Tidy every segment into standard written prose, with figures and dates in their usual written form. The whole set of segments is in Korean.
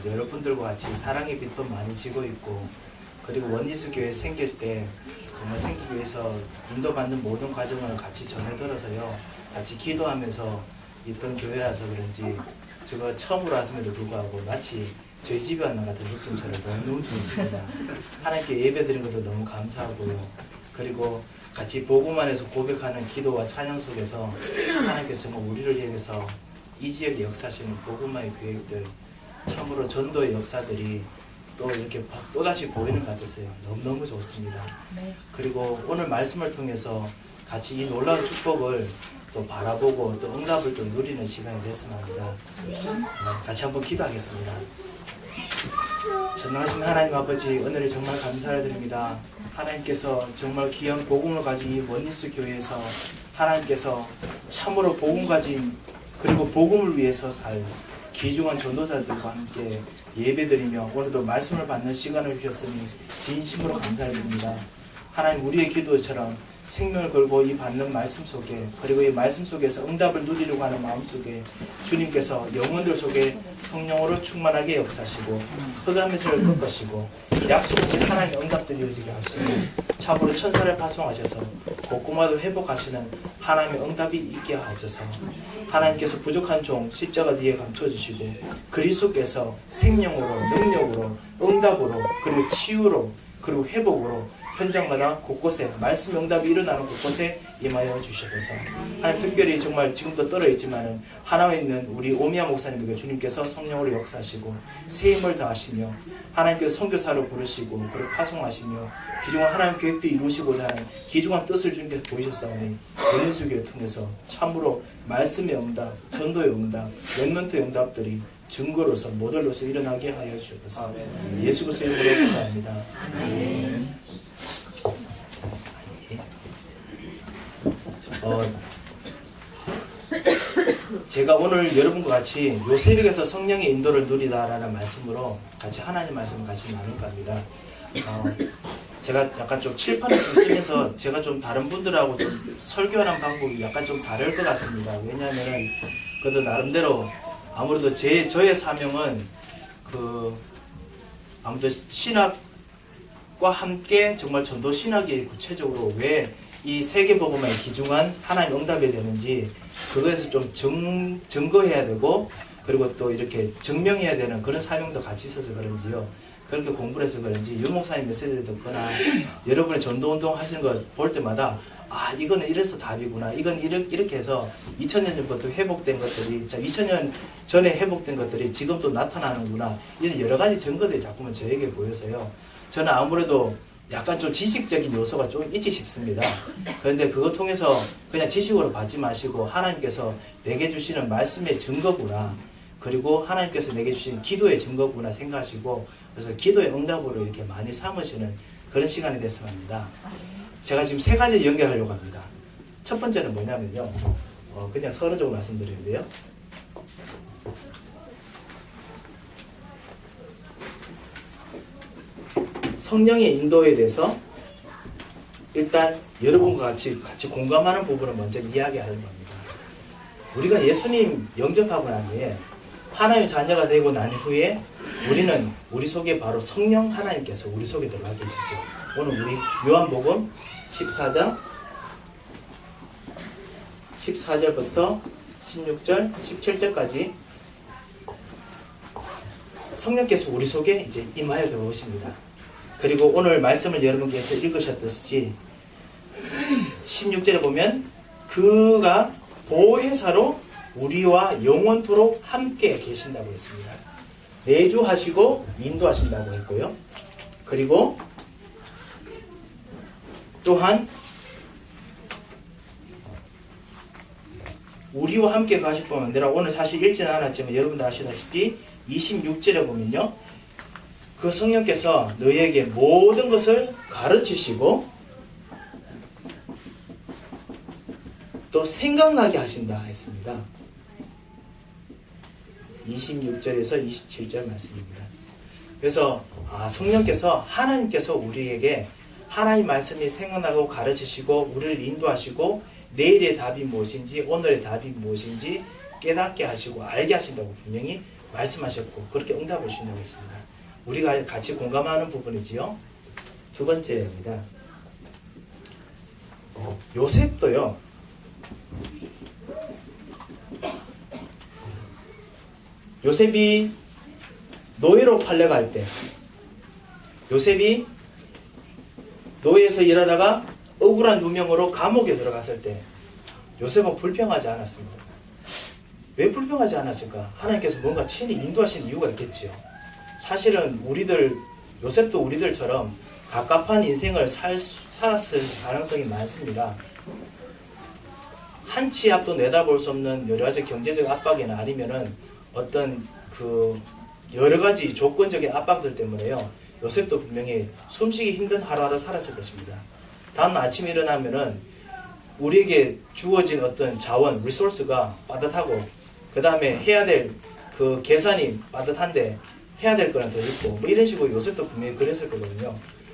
여러분들과 같이 사랑의 빛도 많이 지고 있고, 그리고 원리스 교회 생길 때 정말 생기기 위해서 인도받는 모든 과정을 같이 전해들어서요, 같이 기도하면서 있던 교회라서 그런지 제가 처음으로 왔음에도 불구하고 마치 저희 집에 왔는 것 같은 느낌처럼 너무 좋습니다. 하나님께 예배드린 것도 너무 감사하고요. 그리고 같이 복음 안에서 고백하는 기도와 찬양 속에서 하나님께서 정말 우리를 향해서 이 지역에 역사하시는 복음화의 계획들, 참으로 전도의 역사들이 또 이렇게 또다시 보이는 것 같았어요. 너무너무 좋습니다. 네. 그리고 오늘 말씀을 통해서 같이 이 놀라운 축복을 또 바라보고 또 응답을 또 누리는 시간이 됐으면 합니다. 같이 한번 기도하겠습니다. 전능하신 하나님 아버지, 은혜를 정말 감사를 드립니다. 하나님께서 정말 귀한 복음을 가진 이 원리스 교회에서 하나님께서 참으로 복음 가진, 그리고 복음을 위해서 살 귀중한 전도사들과 함께 예배드리며 오늘도 말씀을 받는 시간을 주셨으니 진심으로 감사드립니다. 하나님, 우리의 기도처럼 생명을 걸고 이 받는 말씀 속에, 그리고 이 말씀 속에서 응답을 누리려고 하는 마음 속에 주님께서 영혼들 속에 성령으로 충만하게 역사하시고 흑암에서를 꺾으시고 약속하신 하나님의 응답들이 이루어지게 하시고 참으로 천사를 파송하셔서 곳곳마다 회복하시는 하나님의 응답이 있게 하셔서 하나님께서 부족한 종 십자가 뒤에 감춰주시고 그리스도께서 생명으로, 능력으로, 응답으로, 그리고 치유로, 그리고 회복으로 현장마다 곳곳에 말씀 응답이 일어나는 곳곳에 임하여 주셔서 하나님, 특별히 정말 지금도 떨어 있지만은 하나에 있는 우리 오미야 목사님에게 주님께서 성령으로 역사하시고 새 힘을 더하시며 하나님께서 선교사로 부르시고 그리고 파송하시며 귀중한 하나님 계획도 이루시고자 하는 귀중한 뜻을 주님께서 보이셨사오니 원리스 교회를 통해서 참으로 말씀의 응답, 전도의 응답, 랩런트의 응답들이 증거로서 모델로서 일어나게 하여 주옵소서. 예수 그리스도의 이름으로 기도합니다. 제가 오늘 여러분과 같이 요 새벽에서 성령의 인도를 누리다라는 말씀으로 같이 하나님 말씀을 같이 나눌까 합니다. 제가 약간 좀 칠판을 좀 쓰면서 제가 좀 다른 분들하고 좀 설교하는 방법이 약간 좀 다를 것 같습니다. 왜냐하면 그래도 나름대로 아무래도 저의 사명은 아무래도 신학과 함께 정말 전도 신학이 구체적으로 왜 이 세계복음화에 귀중한 하나님 응답이 되는지 그거에서 좀 증거해야 되고 그리고 또 이렇게 증명해야 되는 그런 사명도 같이 있어서 그런지요. 그렇게 공부를 해서 그런지 유 목사님 메시지를 듣거나 여러분의 전도운동 하시는 거 볼 때마다 이거는 이래서 답이구나. 이건 이렇게 해서 2000년 전부터 회복된 것들이 2000년 전에 회복된 것들이 지금 또 나타나는구나. 이런 여러 가지 증거들이 자꾸만 저에게 보여서요. 저는 아무래도 약간 좀 지식적인 요소가 좀 있지 싶습니다. 그런데 그거 통해서 그냥 지식으로 받지 마시고 하나님께서 내게 주시는 말씀의 증거구나. 그리고 하나님께서 내게 주신 기도의 증거구나 생각하시고 그래서 기도의 응답으로 이렇게 많이 삼으시는 그런 시간이 됐으면 합니다. 제가 지금 세 가지 연결하려고 합니다. 첫 번째는 뭐냐면요. 그냥 서론적으로 말씀드리는데요. 성령의 인도에 대해서 일단 여러분과 같이 공감하는 부분을 먼저 이야기하려고 합니다. 우리가 예수님 영접하고 난 후에 하나님의 자녀가 되고 난 후에 우리는 우리 속에 바로 성령 하나님께서 우리 속에 들어가 계시죠. 오늘 우리 요한복음 14장 14절부터 16절 17절까지 성령께서 우리 속에 이제 임하여 들어오십니다. 그리고 오늘 말씀을 여러분께서 읽으셨듯이 16절에 보면 그가 보혜사로 우리와 영원토록 함께 계신다고 했습니다. 내주하시고 인도하신다고 했고요. 그리고 또한 우리와 함께 가실 뿐만 아니라 오늘 사실 읽지는 않았지만 여러분도 아시다시피 26절에 보면요. 그 성령께서 너희에게 모든 것을 가르치시고 또 생각나게 하신다 했습니다. 26절에서 27절 말씀입니다. 그래서 성령께서 하나님께서 우리에게 하나님 말씀이 생각나고 가르치시고 우리를 인도하시고 내일의 답이 무엇인지 오늘의 답이 무엇인지 깨닫게 하시고 알게 하신다고 분명히 말씀하셨고 그렇게 응답을 주신다고 했습니다. 우리가 같이 공감하는 부분이지요. 두 번째입니다. 요셉도요. 요셉이 노예로 팔려갈 때, 요셉이 노예에서 일하다가 억울한 누명으로 감옥에 들어갔을 때 요셉은 불평하지 않았습니다. 왜 불평하지 않았을까? 하나님께서 뭔가 친히 인도하신 이유가 있겠지요. 사실은 요셉도 우리들처럼 갑갑한 인생을 살았을 가능성이 많습니다. 한 치 앞도 내다볼 수 없는 여러 가지 경제적 압박이나 아니면은 어떤 여러 가지 조건적인 압박들 때문에요. 요셉도 분명히 숨쉬기 힘든 하루하루 살았을 것입니다. 다음 아침에 일어나면은 우리에게 주어진 어떤 자원, 리소스가 빠듯하고 그 다음에 해야 될 그 계산이 빠듯한데 해야 될 거는 더 있고 뭐 이런 식으로 요셉도 분명히 그랬을 거거든요.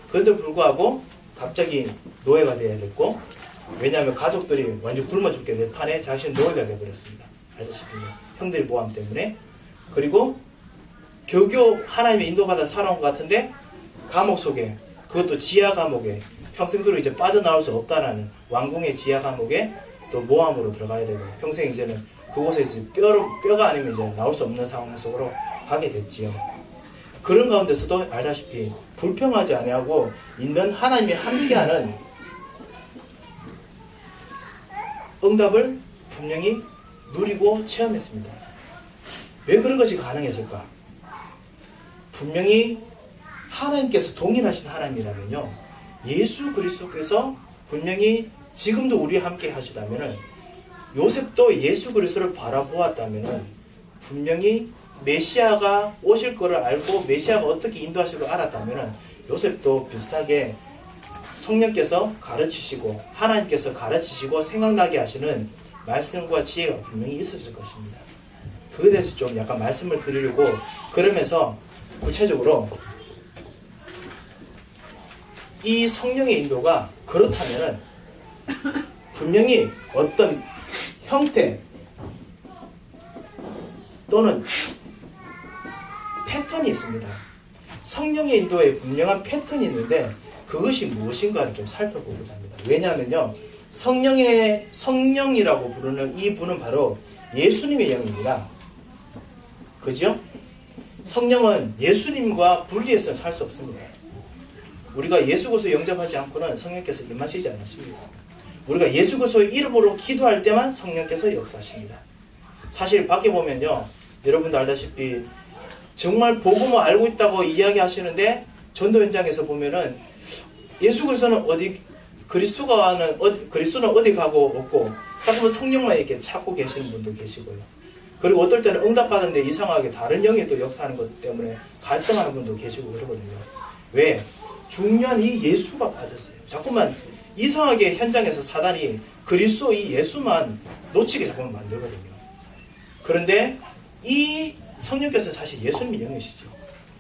그런데도 불구하고 갑자기 노예가 돼야 됐고 왜냐하면 가족들이 완전 굶어 죽게 될 판에 자신은 노예가 돼버렸습니다. 알다시피 형들이 모함 때문에. 그리고 겨우 하나님의 인도받아 살아온 것 같은데 감옥 속에, 그것도 지하 감옥에 평생도록 이제 빠져나올 수 없다라는 왕궁의 지하 감옥에 또 모함으로 들어가야 되고 평생 이제는 그곳에서 뼈가 아니면 이제 나올 수 없는 상황 속으로 가게 됐지요. 그런 가운데서도 알다시피 불평하지 아니하고 있는 하나님이 함께하는 응답을 분명히 누리고 체험했습니다. 왜 그런 것이 가능했을까? 분명히 하나님께서 동일하신 하나님이라면요, 예수 그리스도께서 분명히 지금도 우리와 함께 하시다면은, 요셉도 예수 그리스도를 바라보았다면은 분명히 메시아가 오실 거를 알고 메시아가 어떻게 인도하실 걸 알았다면은 요셉도 비슷하게 성령께서 가르치시고 하나님께서 가르치시고 생각나게 하시는 말씀과 지혜가 분명히 있었을 것입니다. 그에 대해서 좀 약간 말씀을 드리려고, 그러면서 구체적으로 이 성령의 인도가 그렇다면은 분명히 어떤 형태 또는 패턴이 있습니다. 성령의 인도에 분명한 패턴이 있는데 그것이 무엇인가를 좀 살펴보고자 합니다. 왜냐하면요, 성령이라고 부르는 이 분은 바로 예수님의 영입니다. 그죠? 성령은 예수님과 분리해서는 살 수 없습니다. 우리가 예수 그리스도 영접하지 않고는 성령께서 임하시지 않으십니다. 우리가 예수 그리스도의 이름으로 기도할 때만 성령께서 역사하십니다. 사실 밖에 보면요, 여러분도 알다시피 정말 복음을 알고 있다고 이야기하시는데 전도 현장에서 보면은 예수 그리스도는 그리스도는 어디 가고 없고 자꾸만 성령만 이렇게 찾고 계시는 분도 계시고요. 그리고 어떨 때는 응답받았는데 이상하게 다른 영이 또 역사하는 것 때문에 갈등하는 분도 계시고 그러거든요. 왜? 중요한 이 예수가 빠졌어요. 자꾸만 이상하게 현장에서 사단이 그리스도 이 예수만 놓치게 자꾸만 만들거든요. 그런데 이 성령께서 사실 예수님의 영이시죠.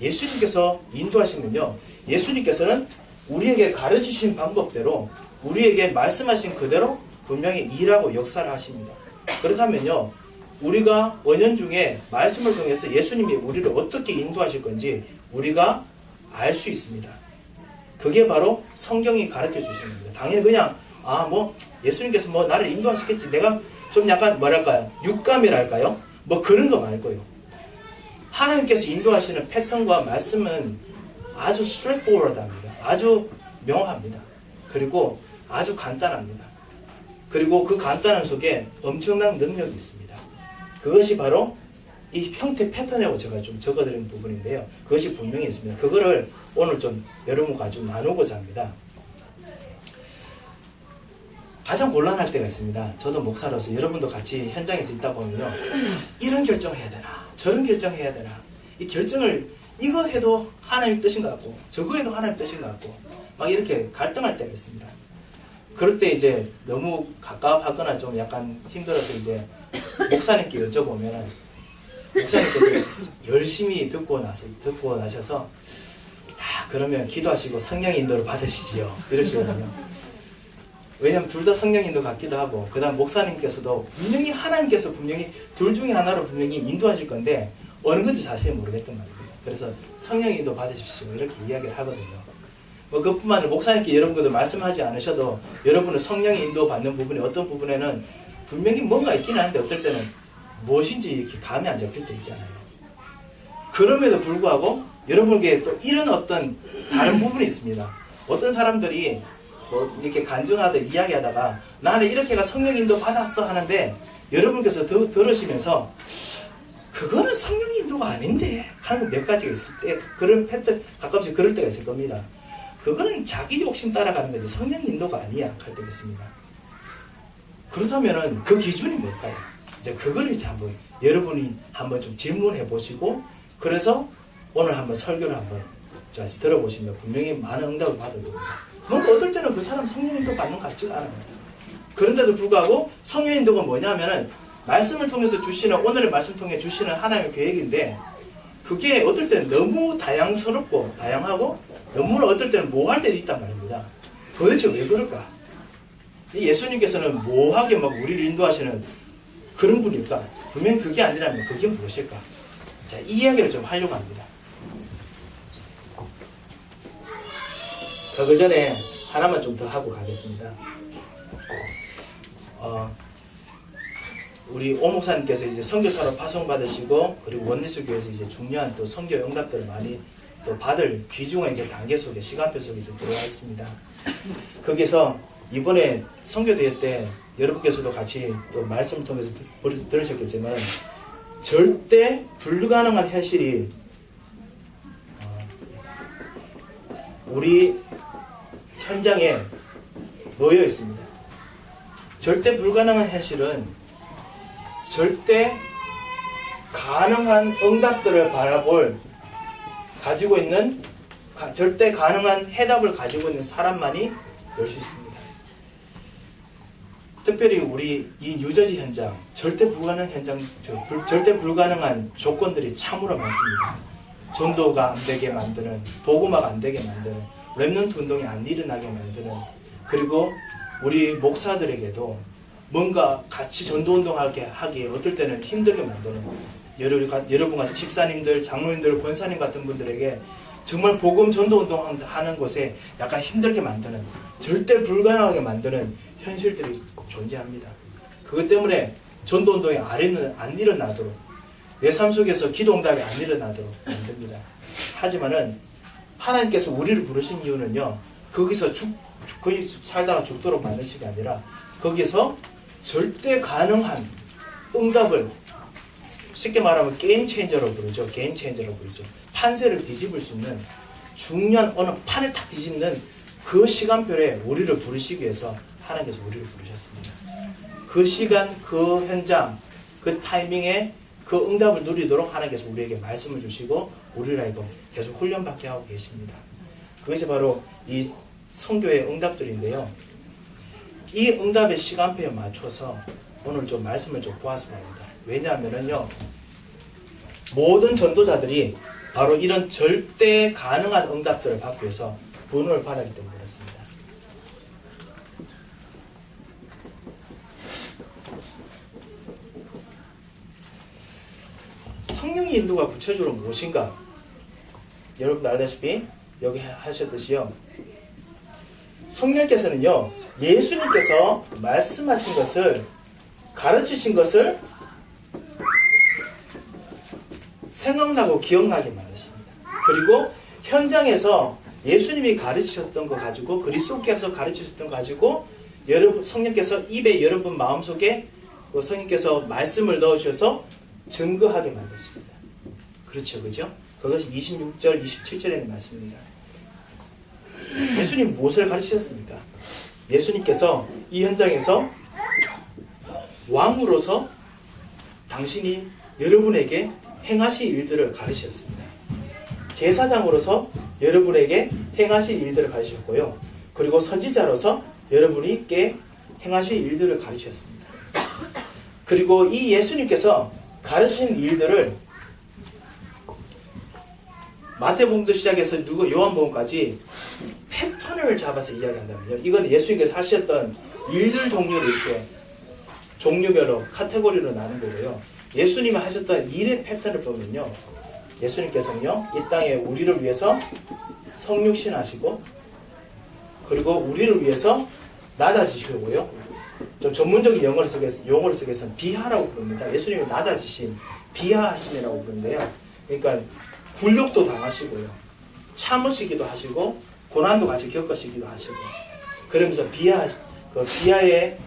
예수님께서 인도하시면요, 예수님께서는 우리에게 가르치신 방법대로 우리에게 말씀하신 그대로 분명히 일하고 역사를 하십니다. 그렇다면요, 우리가 은연중에 말씀을 통해서 예수님이 우리를 어떻게 인도하실 건지 우리가 알 수 있습니다. 그게 바로 성경이 가르쳐 주시는 겁니다. 당연히 그냥 예수님께서 나를 인도하시겠지, 내가 좀 약간 육감이랄까요? 그런 거 말고요. 하나님께서 인도하시는 패턴과 말씀은 아주 straightforward합니다. 아주 명확합니다. 그리고 아주 간단합니다. 그리고 그 간단함 속에 엄청난 능력이 있습니다. 그것이 바로 이 형태 패턴이라고 제가 좀 적어드린 부분인데요. 그것이 분명히 있습니다. 그거를 오늘 좀 여러분과 좀 나누고자 합니다. 가장 곤란할 때가 있습니다. 저도 목사로서 여러분도 같이 현장에서 있다 보면요, 이런 결정을 해야 되나 저런 결정을 해야 되나, 이 결정을 이거 해도 하나님 뜻인 것 같고 저거 해도 하나님 뜻인 것 같고 막 이렇게 갈등할 때가 있습니다. 그럴 때 이제 너무 갑갑하거나 좀 약간 힘들어서 이제 목사님께 여쭤보면 목사님께서 열심히 듣고 나셔서 그러면 기도하시고 성령 인도를 받으시지요, 이러시거든요. 왜냐하면 둘 다 성령 인도 같기도 하고, 그 다음 목사님께서도 분명히 하나님께서 분명히 둘 중에 하나로 분명히 인도하실 건데 어느 건지 자세히 모르겠단 말입니다. 그래서 성령의 인도 받으십시오 이렇게 이야기를 하거든요. 뭐 그뿐만 아니라 목사님께 여러분께도 말씀하지 않으셔도 여러분은 성령의 인도 받는 부분이 어떤 부분에는 분명히 뭔가 있긴 한데 어떨 때는 무엇인지 이렇게 감이 안 잡힐 때 있잖아요. 그럼에도 불구하고 여러분에게 또 이런 어떤 다른 부분이 있습니다. 어떤 사람들이 뭐 이렇게 간증하다 이야기하다가 나는 이렇게가 성령 인도 받았어 하는데 여러분께서 들으시면서 그거는 성령 인도가 아닌데 하는 몇 가지가 있을 때 그런 패턴 가끔씩 그럴 때가 있을 겁니다. 그거는 자기 욕심 따라가는 거지 성령 인도가 아니야 할 때가 있습니다. 그렇다면은 그 기준이 뭘까요? 이제 그거를 이제 한번 여러분이 한번 좀 질문해 보시고 그래서 오늘 한번 설교를 한번 다시 들어보시면 분명히 많은 응답을 받을 겁니다. 뭔가 어떨 때는 그 사람 성령 인도 받는 것 같지가 않아요. 그런데도 불구하고 성령 인도가 뭐냐면은 말씀을 통해서 주시는 오늘의 말씀 통해 주시는 하나님의 계획인데 그게 어떨 때는 너무 다양스럽고 다양하고 너무 어떨 때는 모호할 때도 있단 말입니다. 도대체 왜 그럴까? 예수님께서는 모호하게 막 우리를 인도하시는 그런 분일까? 분명히 그게 아니라면 그게 무엇일까? 자, 이 이야기를 좀 하려고 합니다. 그 전에 하나만 좀 더 하고 가겠습니다. 우리 오 목사님께서 이제 선교사로 파송받으시고 그리고 원리스 교회에서 이제 중요한 또 선교 응답들을 많이 또 받을 귀중한 이제 단계 속에 시간표 속에 이제 들어와 있습니다. 거기서 이번에 선교대회 때 여러분께서도 같이 또 말씀을 통해서 들으셨겠지만 절대 불가능한 현실이 우리 현장에 놓여 있습니다. 절대 불가능한 현실은 절대 가능한 응답들을 바라볼 가지고 있는 절대 가능한 해답을 가지고 있는 사람만이 열 수 있습니다. 특별히 우리 이 뉴저지 현장 절대 불가능한 조건들이 참으로 많습니다. 전도가 안 되게 만드는, 복음화가 안 되게 만드는, 렘넌트 운동이 안 일어나게 만드는, 그리고 우리 목사들에게도 뭔가 같이 전도 운동하게 하기에 어떨 때는 힘들게 만드는 여러분 같은 집사님들, 장로님들, 권사님 같은 분들에게 정말 복음 전도 운동하는 곳에 약간 힘들게 만드는 절대 불가능하게 만드는 현실들이 존재합니다. 그것 때문에 전도 운동이 안 일어나도록 내 삶 속에서 기도 응답이 안 일어나도록 만듭니다. 하지만은 하나님께서 우리를 부르신 이유는요, 거기서 거의 살다가 죽도록 만드신 게 아니라 거기서 절대 가능한 응답을 쉽게 말하면 게임 체인저로 부르죠. 게임 체인저로 부르죠. 판세를 뒤집을 수 있는 중요한 어느 판을 탁 뒤집는 그 시간표에 우리를 부르시기 위해서 하나님께서 우리를 부르셨습니다. 그 시간, 그 현장, 그 타이밍에 그 응답을 누리도록 하나님께서 우리에게 말씀을 주시고 우리를 하여금 계속 훈련받게 하고 계십니다. 그것이 바로 이 선교의 응답들인데요. 이 응답의 시간표에 맞춰서 오늘 좀 말씀을 좀 보았으면 합니다. 왜냐하면요, 모든 전도자들이 바로 이런 절대 가능한 응답들을 받기 위해서 분을 받았기 때문에 그렇습니다. 성령의 인도가 구체적으로 무엇인가? 여러분 알다시피 여기 하셨듯이요, 성령께서는요, 예수님께서 말씀하신 것을, 가르치신 것을 생각나고 기억나게 만드십니다. 그리고 현장에서 예수님이 가르치셨던 거 가지고, 그리스도께서 가르치셨던 거 가지고 여러분, 성령께서 입에 여러분 마음속에 성령께서 말씀을 넣으셔서 증거하게 만드십니다. 그렇죠, 그죠? 그것이 26절, 27절에 있는 말씀입니다. 예수님 무엇을 가르치셨습니까? 예수님께서 이 현장에서 왕으로서 당신이 여러분에게 행하실 일들을 가르치셨습니다. 제사장으로서 여러분에게 행하실 일들을 가르치셨고요. 그리고 선지자로서 여러분께 행하실 일들을 가르치셨습니다. 그리고 이 예수님께서 가르치신 일들을 마태복음부터 시작해서 요한복음까지 패턴을 잡아서 이야기한다면요, 이건 예수님께서 하셨던 일들 종류를 이렇게 종류별로 카테고리로 나눈 거고요. 예수님이 하셨던 일의 패턴을 보면요. 예수님께서는요, 이 땅에 우리를 위해서 성육신 하시고, 그리고 우리를 위해서 낮아지시고요. 좀 전문적인 용어를 쓰겠으면 비하라고 부릅니다. 예수님이 낮아지심, 비하하심이라고 부르는데요. 그러니까 굴욕도 당하시고요. 참으시기도 하시고, 고난도 같이 겪으시기도 하시고, 그러면서 비하의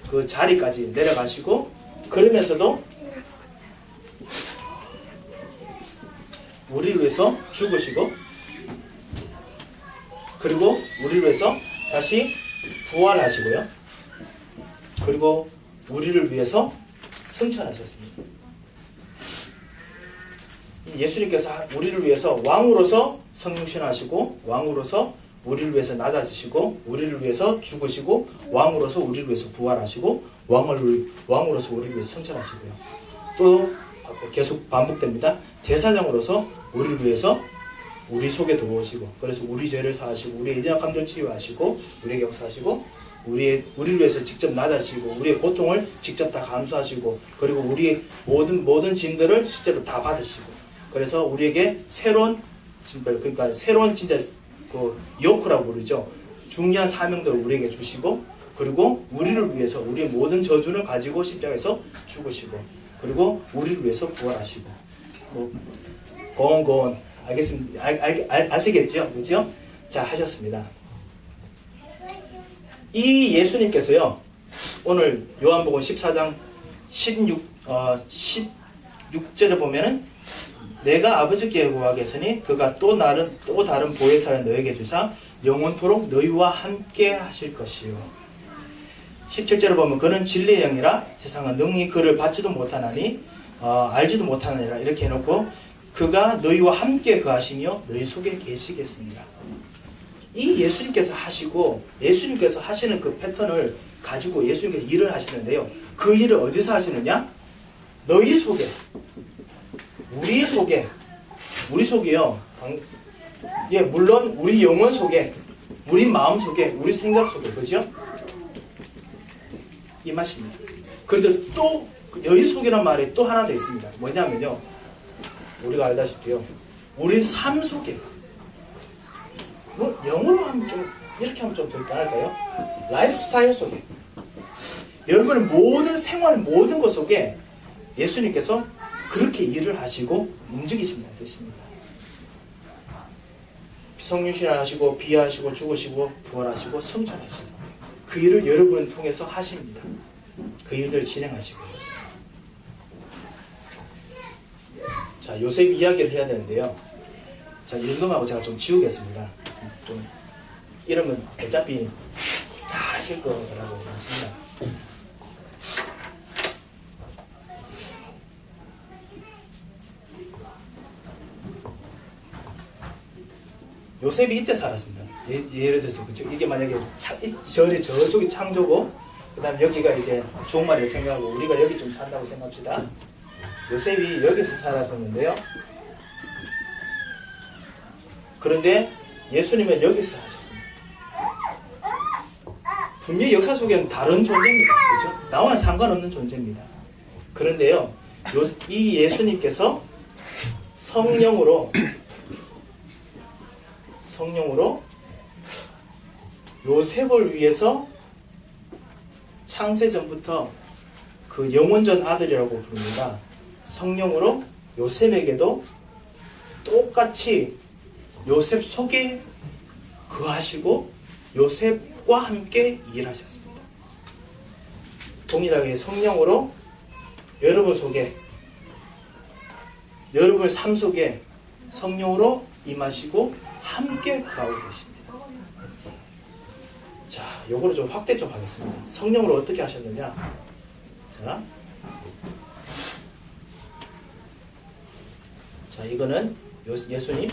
그 자리까지 내려가시고, 그러면서도 우리를 위해서 죽으시고, 그리고 우리를 위해서 다시 부활하시고요. 그리고 우리를 위해서 승천하셨습니다. 예수님께서 우리를 위해서 왕으로서 성육신하시고, 왕으로서 우리를 위해서 낮아지시고, 우리를 위해서 죽으시고, 왕으로서 우리를 위해서 부활하시고, 왕으로서 우리를 위해서 승천하시고요. 또 계속 반복됩니다. 제사장으로서 우리를 위해서 우리 속에 들어오시고, 그래서 우리 죄를 사하시고, 우리의 연약함들 치유하시고, 우리에게 역사하시고, 우리를 위해서 직접 낮아지시고, 우리의 고통을 직접 다 감수하시고, 그리고 우리의 모든 짐들을 실제로 다 받으시고, 그래서 우리에게 새로운 짐들, 그러니까 새로운 진짜 그 요크라고 부르죠. 중요한 사명들을 우리에게 주시고, 그리고 우리를 위해서 우리의 모든 저주를 가지고 십자가에서 죽으시고, 그리고 우리를 위해서 부활하시고, 고온 알겠습니다. 아시겠죠? 그죠? 자, 하셨습니다. 이 예수님께서요, 오늘 요한복음 14장 16절에 보면은, 내가 아버지께 구하겠으니 그가 또 다른 보혜사를 너에게 주사 영원토록 너희와 함께 하실 것이요. 17절을 보면, 그는 진리의 영이라 세상은 능히 그를 받지도 못하나니 알지도 못하느니라, 이렇게 해놓고, 그가 너희와 함께 거하시며 너희 속에 계시겠습니다. 이 예수님께서 하시고, 예수님께서 하시는 그 패턴을 가지고 예수님께서 일을 하시는데요. 그 일을 어디서 하시느냐? 너희 속에, 우리 속에요. 예, 물론 우리 영혼 속에, 우리 마음 속에, 우리 생각 속에, 그죠? 이 맛입니다. 그런데 또 너희 속이란 말이 또 하나 더 있습니다. 뭐냐면요, 우리가 알다시피요, 우리 삶 속에, 뭐 영어로 하면 좀 이렇게 하면 좀 더 편할까요? 라이프 스타일 속에, 여러분의 모든 생활, 모든 것 속에 예수님께서 그렇게 일을 하시고 움직이신다는 뜻입니다. 성육신을 하시고, 비하하시고, 죽으시고, 부활하시고, 승천하시고, 그 일을 여러분을 통해서 하십니다. 그 일들을 진행하시고요. 자, 요셉 이야기를 해야 되는데요. 자, 이 정도만 제가 좀 지우겠습니다. 좀 이러면 어차피 다 하실 거라고 믿습니다. 요셉이 이때 살았습니다. 예를 들어서, 그쵸? 이게 만약에 저쪽이 창조고, 그 다음 여기가 이제 종말을 생각하고, 우리가 여기 좀 산다고 생각합시다. 요셉이 여기서 살았었는데요. 그런데 예수님은 여기서 하셨습니다. 분명히 역사 속에는 다른 존재입니다. 그죠? 나와는 상관없는 존재입니다. 그런데요, 이 예수님께서 성령으로 요셉을 위해서 창세전부터 그 영원전 아들이라고 부릅니다. 성령으로 요셉에게도 똑같이 요셉 속에 거하시고 요셉과 함께 일하셨습니다. 동일하게 성령으로 여러분 속에, 여러분의 삶 속에 성령으로 임하시고 함께 거하고 계십니다. 자, 요거를 좀 확대 좀 하겠습니다. 성령으로 어떻게 하셨느냐? 자, 이거는 예수님.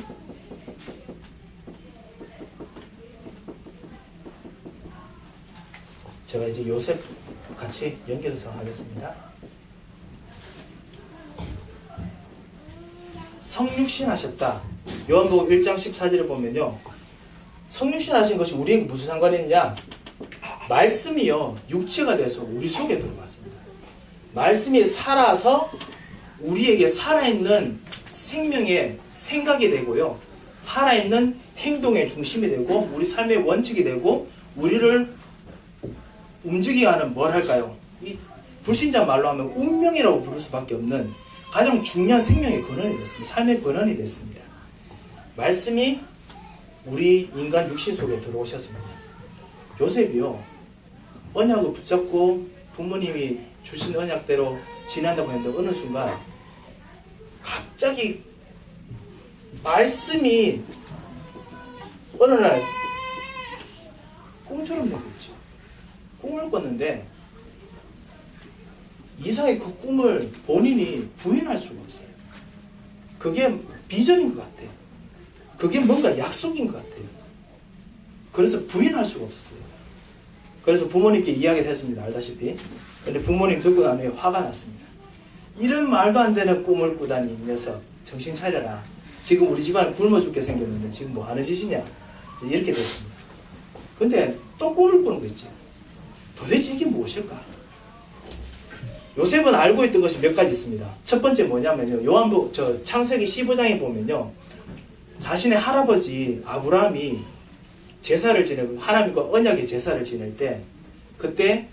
제가 이제 요셉 같이 연결해서 하겠습니다. 성육신 하셨다. 요한복음 1장 14절에 보면요, 성육신 하신 것이 우리에게 무슨 상관이 있느냐? 말씀이요, 육체가 돼서 우리 속에 들어갔습니다. 말씀이 살아서 우리에게 살아있는 생명의 생각이 되고요. 살아있는 행동의 중심이 되고 우리 삶의 원칙이 되고 우리를 움직이게 하는 뭘 할까요? 이 불신자 말로 하면 운명이라고 부를 수밖에 없는 가장 중요한 생명의 근원이 됐습니다. 삶의 근원이 됐습니다. 말씀이 우리 인간 육신 속에 들어오셨습니다. 요셉이요. 언약을 붙잡고 부모님이 주신 언약대로 지낸다고 했는데 어느 순간 갑자기 말씀이 어느 날 꿈처럼 되겠죠. 꿈을 꿨는데 이상하게 그 꿈을 본인이 부인할 수가 없어요. 그게 비전인 것 같아요. 그게 뭔가 약속인 것 같아요. 그래서 부인할 수가 없었어요. 그래서 부모님께 이야기를 했습니다. 알다시피. 근데 부모님 듣고 난 후에 화가 났습니다. 이런 말도 안 되는 꿈을 꾸다니 이 녀석 정신 차려라. 지금 우리 집안 굶어 죽게 생겼는데 지금 뭐 하는 짓이냐. 이렇게 됐습니다. 근데 또 꿈을 꾸는 거죠. 도대체 이게 무엇일까? 요셉은 알고 있던 것이 몇 가지 있습니다. 첫 번째 뭐냐면요. 창세기 15장에 보면요. 자신의 할아버지 아브라함이 제사를 지내고 하나님과 언약의 제사를 지낼 때 그때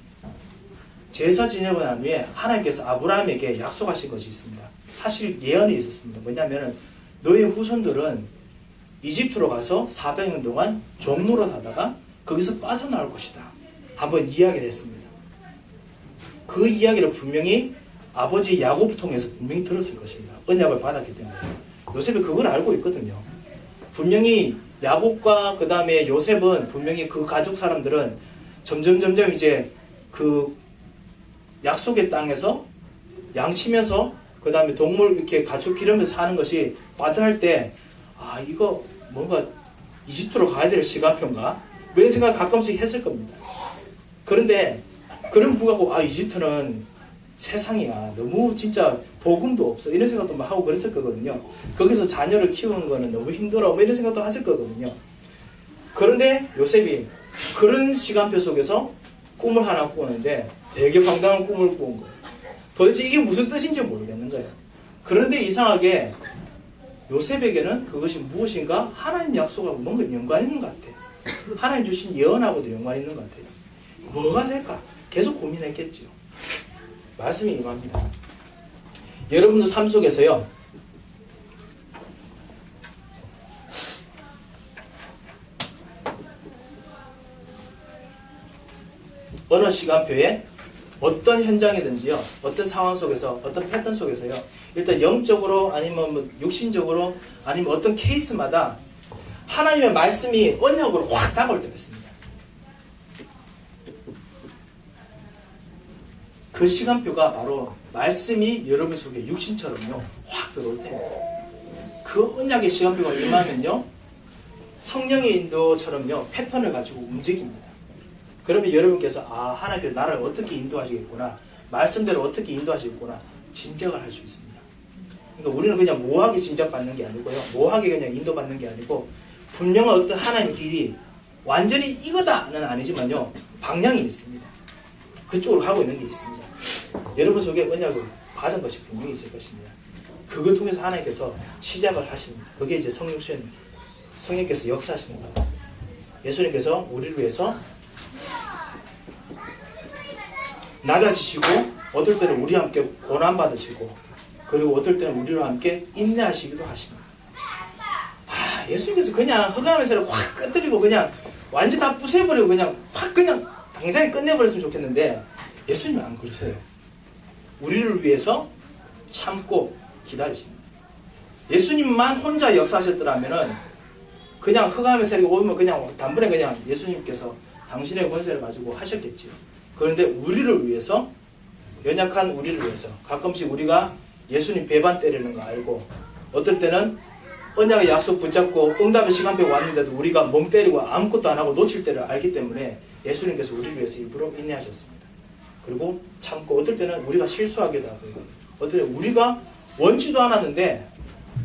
제사 지내고 난 후에 하나님께서 아브라함에게 약속하신 것이 있습니다. 사실 예언이 있었습니다. 뭐냐면은 너의 후손들은 이집트로 가서 400년 동안 종노릇 하다가 거기서 빠져나올 것이다. 한번 이야기를 했습니다. 그 이야기를 분명히 아버지 야곱을 통해서 분명히 들었을 것입니다. 언약을 받았기 때문에. 요셉이 그걸 알고 있거든요. 분명히 야곱과 그 다음에 요셉은 분명히 그 가족 사람들은 점점 이제 그 약속의 땅에서 양치면서 그 다음에 동물 이렇게 가축 기르면서 사는 것이 빠듯할 때 이거 뭔가 이집트로 가야 될 시간표인가? 이런 생각을 가끔씩 했을 겁니다. 그런데 그런 불구하고 이집트는 세상이야. 너무 진짜 복음도 없어. 이런 생각도 막 하고 그랬을 거거든요. 거기서 자녀를 키우는 거는 너무 힘들어. 뭐 이런 생각도 하실 거거든요. 그런데 요셉이 그런 시간표 속에서 꿈을 하나 꾸는데 되게 황당한 꿈을 꾼 거예요. 도대체 이게 무슨 뜻인지 모르겠는 거예요. 그런데 이상하게 요셉에게는 그것이 무엇인가 하나님 약속하고 뭔가 연관이 있는 것 같아요. 하나님 주신 예언하고도 연관이 있는 것 같아요. 뭐가 될까? 계속 고민했겠죠. 말씀이 임합니다. 여러분도 삶 속에서요. 어느 시간표에 어떤 현장이든지요. 어떤 상황 속에서 어떤 패턴 속에서요. 일단 영적으로 아니면 뭐 육신적으로 아니면 어떤 케이스마다 하나님의 말씀이 언약으로 확 다가올 때가 있습니다. 그 시간표가 바로 말씀이 여러분 속에 육신처럼요 확 들어올 때입니다. 그 언약의 시간표가 임하면요 성령의 인도처럼요 패턴을 가지고 움직입니다. 그러면 여러분께서 하나님께서 나를 어떻게 인도하시겠구나, 말씀대로 어떻게 인도하시겠구나 짐작을 할 수 있습니다. 그러니까 우리는 그냥 모호하게 짐작받는 게 아니고요, 모호하게 그냥 인도받는 게 아니고 분명한 어떤 하나님 길이 완전히 이거다는 아니지만요 방향이 있습니다. 그쪽으로 가고 있는 게 있습니다. 여러분 속에 언약을 받은 것이 분명히 있을 것입니다. 그걸 통해서 하나님께서 시작을 하십니다. 그게 이제 성령께서 역사하시는 거예요. 예수님께서 우리를 위해서 낮아지시고 어떨 때는 우리와 함께 고난받으시고 그리고 어떨 때는 우리와 함께 인내하시기도 하십니다. 예수님께서 그냥 흑암에서 확 끄트리고 그냥 완전 다 부숴버리고 그냥 확 그냥 당장에 끝내버렸으면 좋겠는데 예수님은 안 그러세요. 우리를 위해서 참고 기다리십니다. 예수님만 혼자 역사하셨더라면은 그냥 흑암의 세력이 오면 그냥 단번에 그냥 예수님께서 당신의 권세를 가지고 하셨겠지요. 그런데 우리를 위해서, 연약한 우리를 위해서 가끔씩 우리가 예수님 배반 때리는 거 알고 어떨 때는 언약의 약속 붙잡고 응답의 시간표가 왔는데도 우리가 멍 때리고 아무것도 안 하고 놓칠 때를 알기 때문에 예수님께서 우리를 위해서 일부러 인내하셨습니다. 그리고 참고 어떨 때는 우리가 실수하기도 하고요. 어떨 때는 우리가 원치도 않았는데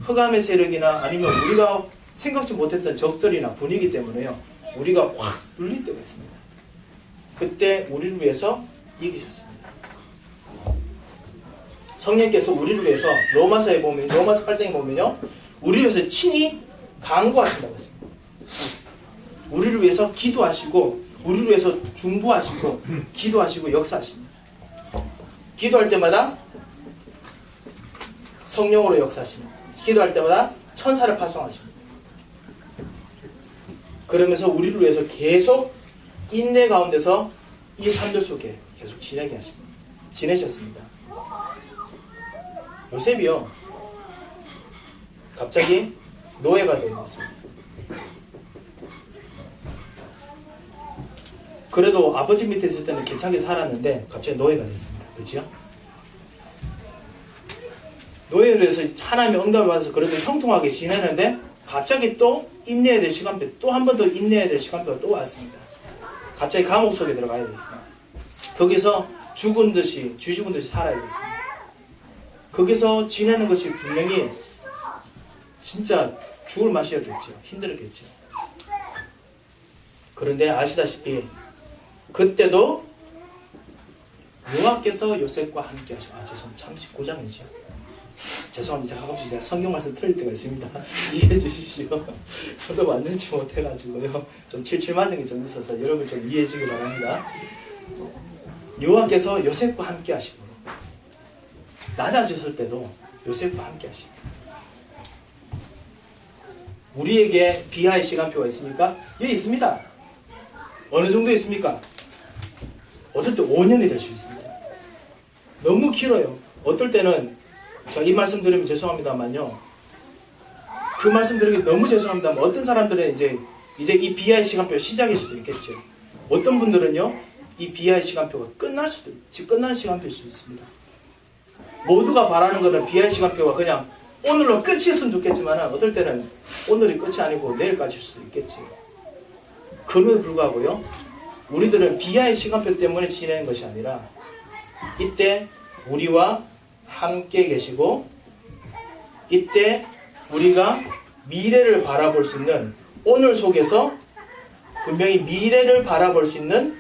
흑암의 세력이나 아니면 우리가 생각지 못했던 적들이나 분위기 때문에요. 우리가 확 눌릴 때가 있습니다. 그때 우리를 위해서 이기셨습니다. 성령께서 우리를 위해서 로마서에 보면, 로마서 8장에 보면요, 우리를 위해서 친히 간구하신다고 했습니다. 우리를 위해서 기도하시고, 우리를 위해서 중보하시고, 기도하시고, 역사하십니다. 기도할 때마다 성령으로 역사하십니다. 기도할 때마다 천사를 파송하십니다. 그러면서 우리를 위해서 계속 인내 가운데서 이 3절 속에 계속 지내셨습니다. 요셉이요, 갑자기 노예가 되었습니다. 그래도 아버지 밑에 있을 때는 괜찮게 살았는데 갑자기 노예가 됐습니다. 그렇죠? 노예로 해서 하나님의 응답을 받아서 그래도 형통하게 지내는데 갑자기 또 인내해야 될 시간표, 또 한 번 더 인내해야 될 시간표가 또 왔습니다. 갑자기 감옥 속에 들어가야 됐습니다. 거기서 죽은 듯이, 쥐 죽은 듯이 살아야 됐습니다. 거기서 지내는 것이 분명히 진짜 죽을 맛이었겠죠. 힘들었겠죠. 그런데 아시다시피 그때도 여호와께서 요셉과 함께 하셔. 죄송합니다. 39장이죠. 죄송합니다. 가끔씩 제가 성경 말씀 틀릴 때가 있습니다. 이해해 주십시오. 저도 완전치 못해가지고요. 좀 칠칠맞은 게 좀 있어서 여러분 좀 이해해 주기 바랍니다. 여호와께서 요셉과 함께 하시고, 낮아졌을 때도 요셉과 함께 하시고, 우리에게 비하의 시간표가 있습니까? 예, 있습니다. 어느 정도 있습니까? 어떨 때 5년이 될 수 있습니다. 너무 길어요. 어떨 때는, 자, 이 말씀 드리면 죄송합니다만요, 그 말씀 드리기 너무 죄송합니다만 어떤 사람들은 이제 이 비하의 시간표 시작일 수도 있겠죠. 어떤 분들은요, 이 비하의 시간표가 끝날 수도, 즉 끝나는 시간표일 수도 있습니다. 모두가 바라는 것은 비하의 시간표가 그냥 오늘로 끝이었으면 좋겠지만 어떨 때는 오늘이 끝이 아니고 내일까지일 수도 있겠지. 그럼에도 불구하고요, 우리들은 비하의 시간표 때문에 지내는 것이 아니라 이때 우리와 함께 계시고, 이때 우리가 미래를 바라볼 수 있는, 오늘 속에서 분명히 미래를 바라볼 수 있는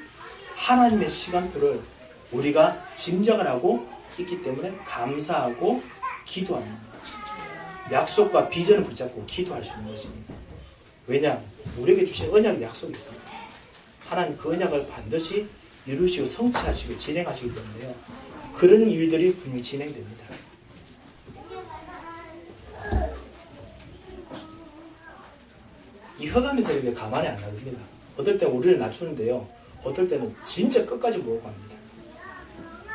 하나님의 시간표를 우리가 짐작을 하고 있기 때문에 감사하고 기도하는 거예요. 약속과 비전을 붙잡고 기도할 수 있는 것입니다. 왜냐? 우리에게 주신 언약의 약속이 있습니다. 하나님 그 언약을 반드시 이루시고 성취하시고 진행하시기 때문에요, 그런 일들이 분명히 진행됩니다. 이 흑암의 세력이 가만히 안 놔둡니다. 어떨 때는 우리를 낮추는데요, 어떨 때는 진짜 끝까지 몰고 갑니다.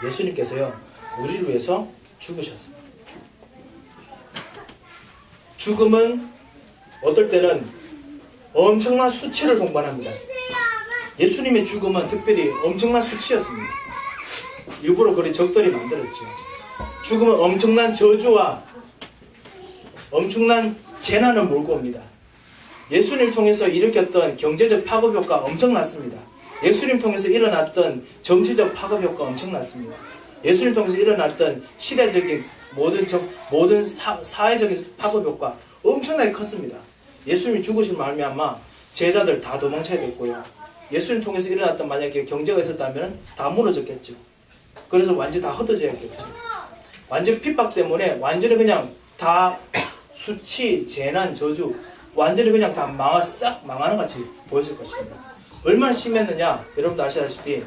예수님께서요, 우리를 위해서 죽으셨습니다. 죽음은 어떨 때는 엄청난 수치를 동반합니다. 예수님의 죽음은 특별히 엄청난 수치였습니다. 일부러 그리 적절히 만들었죠. 죽음은 엄청난 저주와 엄청난 재난을 몰고 옵니다. 예수님을 통해서 일으켰던 경제적 파급 효과 엄청났습니다. 예수님 통해서 일어났던 정치적 파급 효과 엄청났습니다. 예수님 통해서 일어났던 시대적인 모든 사회적인 파급 효과 엄청나게 컸습니다. 예수님이 죽으신 말미암아 제자들 다 도망쳐야 됐고요. 예수님 통해서 일어났던 만약에 경제가 있었다면 다 무너졌겠죠. 그래서 완전히 다 흩어져야겠죠. 완전 핍박 때문에 완전히 그냥 다 수치, 재난, 저주 완전히 그냥 다 싹 망하는 같이 보였을 것입니다. 얼마나 심했느냐, 여러분도 아시다시피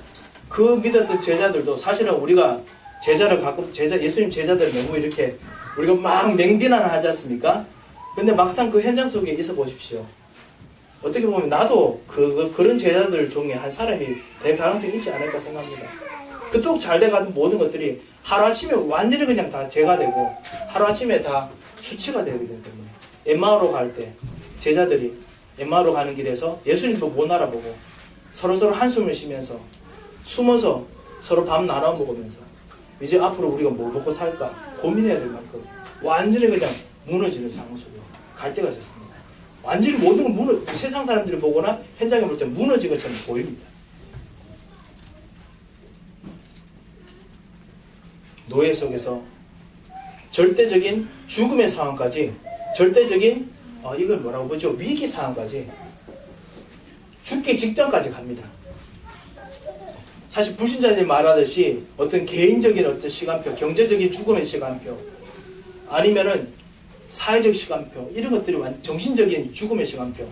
그 믿었던 제자들도 사실은 우리가 예수님 제자들 너무 이렇게 우리가 막 맹비난을 하지 않습니까? 근데 막상 그 현장 속에 있어 보십시오. 어떻게 보면 나도 그런 제자들 중에 한 사람이 될 가능성이 있지 않을까 생각합니다. 그토록 잘 돼가던 모든 것들이 하루아침에 완전히 그냥 다 죄가 되고 하루아침에 다 수치가 되게 되기 때문에, 엠마오로 갈 때 제자들이 엠마오로 가는 길에서 예수님도 못 알아보고 서로서로 한숨을 쉬면서 숨어서 서로 밥 나눠 먹으면서 이제 앞으로 우리가 뭐 먹고 살까 고민해야 될 만큼 완전히 그냥 무너지는 상황 속으로 갈 때가 있었습니다. 완전히 모든 건 세상 사람들이 보거나 현장에 볼 때 무너진 것처럼 보입니다. 노예 속에서 절대적인 죽음의 상황까지, 절대적인 이걸 뭐라고 보죠? 위기 상황까지, 죽기 직전까지 갑니다. 사실 불신자님 말하듯이 어떤 개인적인 어떤 시간표, 경제적인 죽음의 시간표, 아니면은 사회적 시간표, 이런 것들이 정신적인 죽음의 시간표,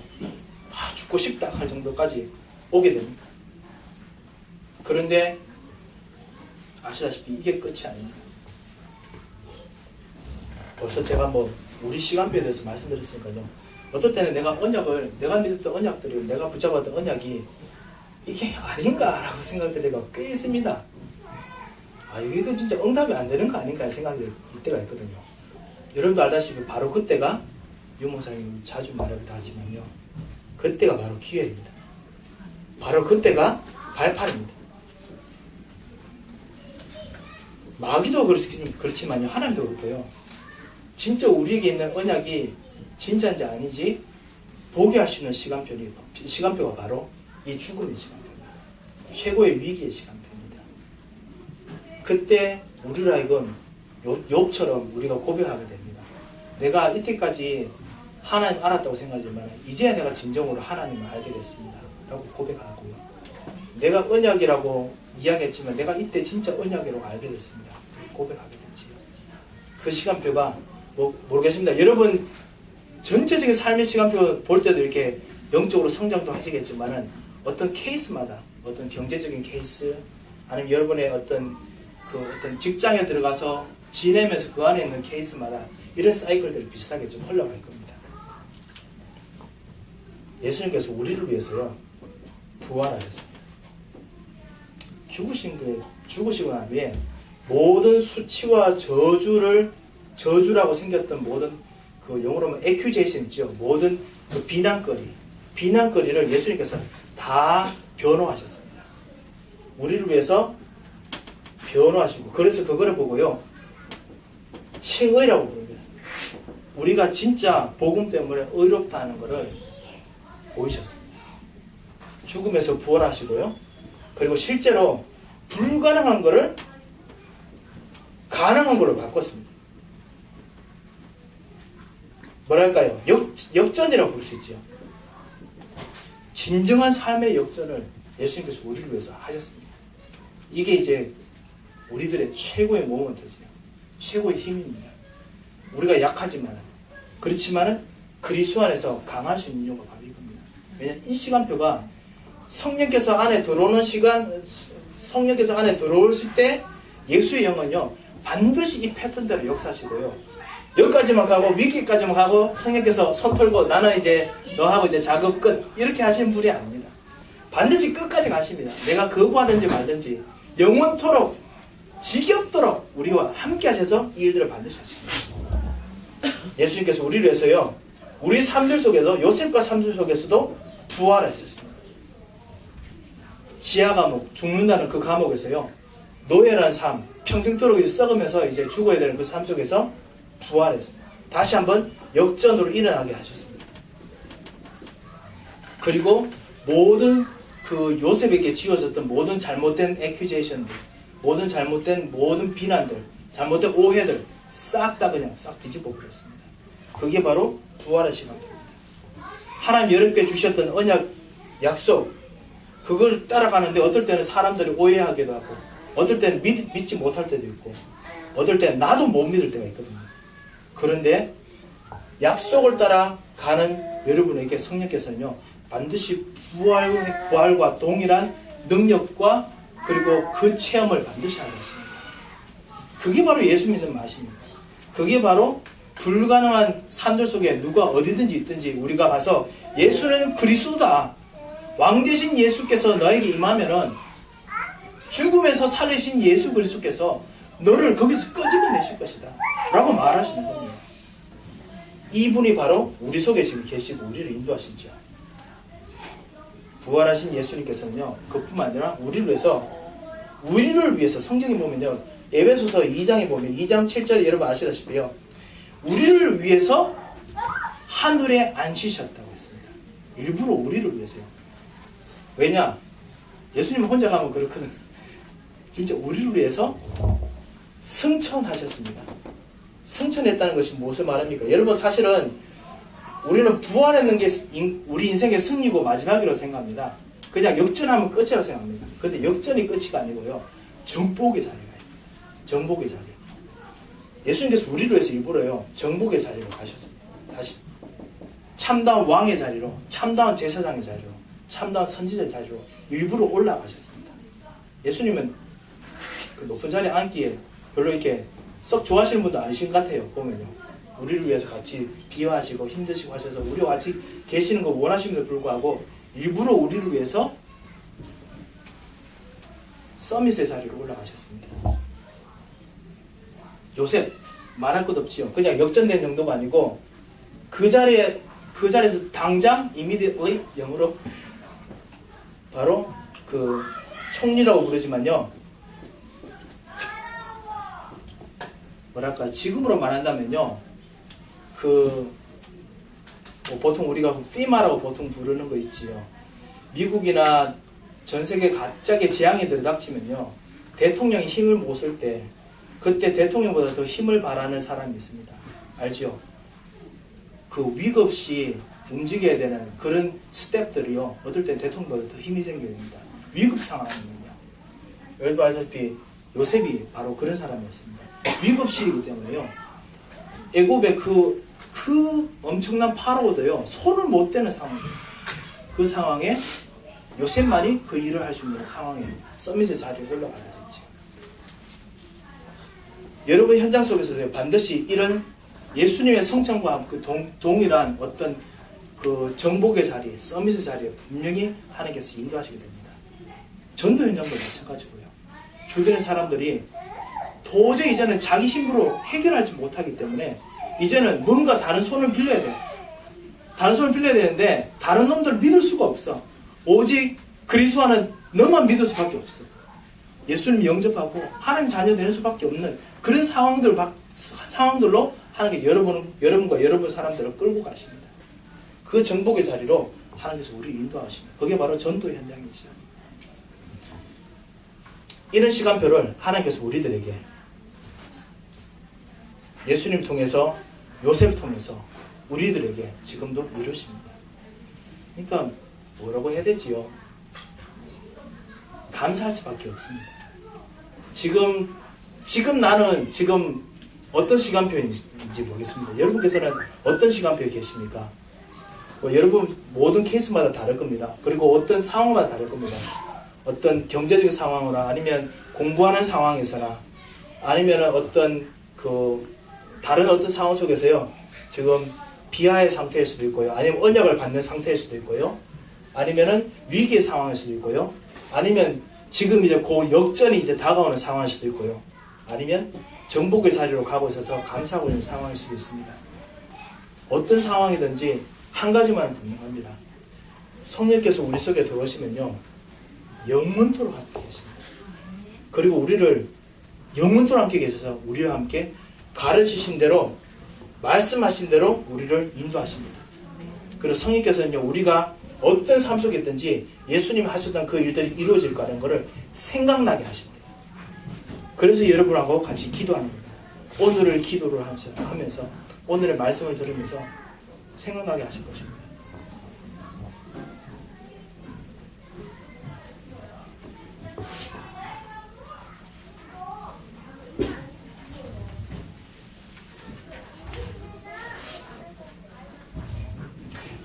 죽고 싶다 할 정도까지 오게 됩니다. 그런데 아시다시피 이게 끝이 아닙니다. 벌써 제가 우리 시간표에 대해서 말씀드렸으니까요. 어떨 때는 내가 믿었던 언약들을, 내가 붙잡았던 언약이 이게 아닌가라고 생각될 때가 꽤 있습니다. 이거 진짜 응답이 안 되는 거 아닌가 생각이 들 때가 있거든요. 여러분도 알다시피 바로 그때가, 유목사님 자주 말하기도 하지만요, 그때가 바로 기회입니다. 바로 그때가 발판입니다. 마귀도 그렇지만요, 하나님도 그렇고요. 진짜 우리에게 있는 언약이 진짜인지 아닌지 보게 하시는 시간표가 바로 이 죽음의 시간표입니다. 최고의 위기의 시간표입니다. 그때 우리로 하여금 욥처럼 우리가 고백하게 됩니다. 내가 이때까지 하나님 알았다고 생각하지만 이제야 내가 진정으로 하나님을 알게 됐습니다 라고 고백하고요. 내가 언약이라고 이야기했지만 내가 이때 진짜 언약이라고 알게 됐습니다. 고백하게 됐지요. 그 시간표가 모르겠습니다. 여러분 전체적인 삶의 시간표 볼 때도 이렇게 영적으로 성장도 하시겠지만은 어떤 케이스마다, 어떤 경제적인 케이스, 아니면 여러분의 어떤 직장에 들어가서 지내면서 그 안에 있는 케이스마다 이런 사이클들이 비슷하게 좀 흘러갈 겁니다. 예수님께서 우리를 위해서요, 부활하셨습니다. 죽으시고 난 후에 모든 수치와 저주라고 생겼던 모든 영어로 하면 accusation 있죠. 모든 비난거리를 예수님께서 다 변호하셨습니다. 우리를 위해서 변호하시고, 그래서 그거를 보고요, 칭의라고 부릅니다. 우리가 진짜 복음 때문에 의롭다는 것을 보이셨습니다. 죽음에서 부활하시고요, 그리고 실제로 불가능한 것을 가능한 걸로 바꿨습니다. 뭐랄까요? 역전이라고 볼 수 있죠. 진정한 삶의 역전을 예수님께서 우리를 위해서 하셨습니다. 이게 이제 우리들의 최고의 모먼트지요. 최고의 힘입니다. 우리가 약하지만, 그렇지만은 그리스도 안에서 강할 수 있는 이유가 바로 이겁니다. 왜냐하면 이 시간표가 성령께서 안에 들어오는 시간, 성령께서 안에 들어올 때 예수의 영은요, 반드시 이 패턴대로 역사하시고요. 여기까지만 가고 위기까지만 가고 성령께서 손 털고 나는 이제 너하고 이제 작업 끝, 이렇게 하시는 분이 아닙니다. 반드시 끝까지 가십니다. 내가 거부하든지 말든지 영원토록 지겹도록 우리와 함께 하셔서 이 일들을 반드시 하십니다. 예수님께서 우리를 위해서요, 우리 삶들 속에도, 요셉과 삶들 속에서도 부활하셨습니다. 지하 감옥, 죽는다는 그 감옥에서요, 노예라는 삶, 평생도록 이제 썩으면서 이제 죽어야 되는 그 삶 속에서 부활했습니다. 다시 한번 역전으로 일어나게 하셨습니다. 그리고 모든 그 요셉에게 지어졌던 모든 잘못된 액큐제이션들, 모든 비난들, 잘못된 오해들 싹 다 그냥 싹 뒤집어 버렸습니다. 그게 바로 부활의 시간입니다. 하나님 여러분께 주셨던 언약, 약속, 그걸 따라가는데 어떨 때는 사람들이 오해하기도 하고, 어떨 때는 믿지 못할 때도 있고, 어떨 때는 나도 못 믿을 때가 있거든요. 그런데 약속을 따라 가는 여러분에게 성령께서는요, 반드시 부활과 동일한 능력과 그리고 그 체험을 반드시 하게 하십니다. 그게 바로 예수 믿는 맛입니다. 그게 바로 불가능한 삶들 속에 누가 어디든지 있든지 우리가 가서 예수는 그리스도다, 왕 되신 예수께서 너에게 임하면은 죽음에서 살리신 예수 그리스도께서 너를 거기서 끄집어내실 것이다 라고 말하시는 겁니다. 이분이 바로 우리 속에 지금 계시고 우리를 인도하시죠. 부활하신 예수님께서는요, 그뿐만 아니라 우리를 위해서 성경에 보면요, 에베소서 2장에 보면 2장 7절에 여러분 아시다시피요, 우리를 위해서 하늘에 앉히셨다고 했습니다. 일부러 우리를 위해서요. 왜냐? 예수님 혼자 가면 그렇거든. 진짜 우리를 위해서 승천하셨습니다. 승천했다는 것이 무엇을 말합니까? 여러분, 사실은 우리는 부활했는 게 우리 인생의 승리고 마지막이라고 생각합니다. 그냥 역전하면 끝이라고 생각합니다. 근데 역전이 끝이가 아니고요. 정복의 자리가 있어요. 정복의 자리. 예수님께서 우리를 위해서 일부러요. 정복의 자리로 가셨습니다. 다시 참다운 왕의 자리로, 참다운 제사장의 자리로, 참다운 선지자의 자리로 일부러 올라가셨습니다. 예수님은 그 높은 자리에 앉기에 별로 이렇게 썩 좋아하시는 분도 아니신 것 같아요. 보면요. 우리를 위해서 같이 비화하시고 힘드시고 하셔서 우리와 같이 계시는 거 원하심에도 불구하고 일부러 우리를 위해서 서밋의 자리로 올라가셨습니다. 요셉 말할 것 없지요. 그냥 역전된 정도가 아니고 그 자리에서 당장 immediately 영어로 바로 그 총리라고 부르지만요. 뭐랄까 지금으로 말한다면요. 뭐 보통 우리가 FEMA라고 보통 부르는 거 있지요. 미국이나 전 세계 갑자기 재앙이 들이닥치면요. 대통령이 힘을 못 쓸 때 그때 대통령보다 더 힘을 발하는 사람이 있습니다. 알죠? 그 위급 없이 움직여야 되는 그런 스텝들이요. 어떨 때 대통령보다 더 힘이 생겨야 됩니다. 위급 상황이면요. 여러분 알다시피 요셉이 바로 그런 사람이었습니다. 위급 시이기 때문에요. 애굽의 그 엄청난 파로도요. 손을 못 대는 상황이었어요. 그 상황에 요셉만이 그 일을 할 수 있는 상황에 서밋의 자리에 올라가야 되죠. 여러분 현장 속에서도 반드시 이런 예수님의 성찬과 동일한 어떤 그 정복의 자리, 서밋의 자리에 분명히 하나님께서 인도하시게 됩니다. 전도 현장도 마찬가지고요. 주변의 사람들이 도저히 이제는 자기 힘으로 해결하지 못하기 때문에 이제는 뭔가 다른 손을 빌려야 돼요. 다른 손을 빌려야 되는데 다른 놈들을 믿을 수가 없어. 오직 그리스도는 너만 믿을 수밖에 없어. 예수님 영접하고 하나님 자녀 되는 수밖에 없는 그런 상황들로 하나님께 여러분과 여러분 사람들을 끌고 가십니다. 그 정복의 자리로 하나님께서 우리를 인도하십니다. 그게 바로 전도 현장이죠. 이런 시간표를 하나님께서 우리들에게 예수님 통해서 요셉 통해서 우리들에게 지금도 이루십니다. 그러니까 뭐라고 해야 되지요? 감사할 수밖에 없습니다. 지금 나는 지금 어떤 시간표인지 모르겠습니다. 여러분께서는 어떤 시간표에 계십니까? 여러분 모든 케이스마다 다를 겁니다. 그리고 어떤 상황마다 다를 겁니다. 어떤 경제적인 상황이나 아니면 공부하는 상황에서나 아니면 어떤 다른 어떤 상황 속에서요. 지금 비하의 상태일 수도 있고요. 아니면 언약을 받는 상태일 수도 있고요. 아니면은 위기의 상황일 수도 있고요. 아니면 지금 이제 그 역전이 이제 다가오는 상황일 수도 있고요. 아니면 정복의 자리로 가고 있어서 감사하고 있는 상황일 수도 있습니다. 어떤 상황이든지 한 가지만 분명합니다. 성령께서 우리 속에 들어오시면요. 영원토록 함께 계십니다. 그리고 우리를 영원토록 함께 계셔서 우리와 함께 가르치신 대로 말씀하신 대로 우리를 인도하십니다. 그리고 성령께서는요. 우리가 어떤 삶 속에 있든지 예수님이 하셨던 그 일들이 이루어질 거라는 것을 생각나게 하십니다. 그래서 여러분하고 같이 기도하는 겁니다. 오늘을 기도를 하면서 오늘의 말씀을 들으면서 생각나게 하실 것입니다.